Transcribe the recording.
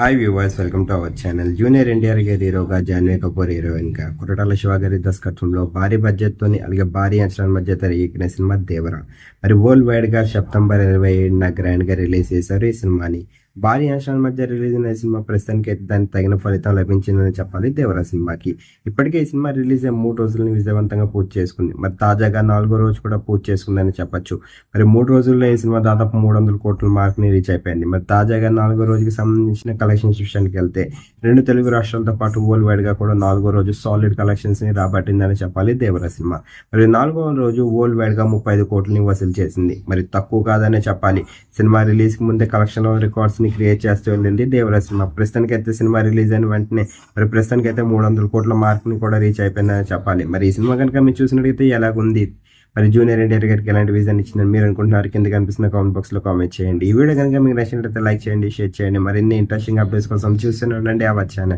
Hi viewers, welcome to our channel. Junior NTR గారి హీరోగా Janhvi Kapoor heroine గా కొరటాల శివ గారి దర్శకత్వంలో భారీ బడ్జెట్ తోని అలాగే భారీ అంచనాల మధ్య తెరకెక్కిన సినిమా దేవరా. మరి వరల్డ్ వైడ్ గా సెప్టెంబర్ 27న గ్రాండ్ గా రిలీజ్ చేశారు ఈ సినిమాని. భారీ అంచనాల మధ్య రిలీజ్ అయిన సినిమా ప్రస్తుతానికి అయితే దానికి తగిన ఫలితం లభించిందని చెప్పాలి దేవరా సినిమాకి. ఇప్పటికే ఈ సినిమా రిలీజ్ అయిన 3 రోజులను విజయవంతంగా పూర్తి చేసుకుంది. మరి తాజాగా 4వ రోజు కూడా పూర్తి చేసుకుందని చెప్పొచ్చు. మరి 3 రోజుల్లో ఈ సినిమా దాదాపు 300 కోట్ల మార్క్ ని రీచ్ అయిపోయింది. మరి తాజాగా 4వ రోజుకి సంబంధించిన కలెక్షన్స్ విషయానికి వెళ్తే 2 తెలుగు రాష్ట్రాలతో పాటు వరల్డ్ వైడ్ గా కూడా 4వ రోజు సాలిడ్ కలెక్షన్స్ ని రాబట్టిందని చెప్పాలి దేవరా సినిమా. మరి 4వ రోజు వరల్డ్ వైడ్ గా 35 కోట్లని వసూలు చేసింది. మరి తక్కువ కాదనే చెప్పాలి. సినిమా రిలీజ్ కి ముందే కలెక్షన్ రికార్డ్స్ ని క్రియేట్ చేస్తూ వెళ్ళింది దేవరా సినిమా. ప్రస్తుతానికి అయితే సినిమా రిలీజ్ అయిన వెంటనే మరి ప్రస్తుతానికి అయితే 300 కోట్ల మార్క్ ని కూడా రీచ్ అయిపోయిందని చెప్పాలి. మరి ఈ సినిమా కనుక మీరు చూసినట్లయితే ఎలాగుంది, మరి జూనియర్ ఎన్టీఆర్ గారికి ఎలాంటి విజన్ ఇచ్చిందని మీరు అనుకుంటున్నారు కింద కనిపిస్తున్న కామెంట్ బాక్స్ లో కామెంట్ చేయండి. ఈ వీడియో కనుక మీకు నచ్చినట్లయితే లైక్ చేయండి, షేర్ చేయండి. మరిన్ని ఇంట్రెస్టింగ్ అప్డేట్స్ కోసం చూస్తూనే ఉండండి అవర్ ఛానల్.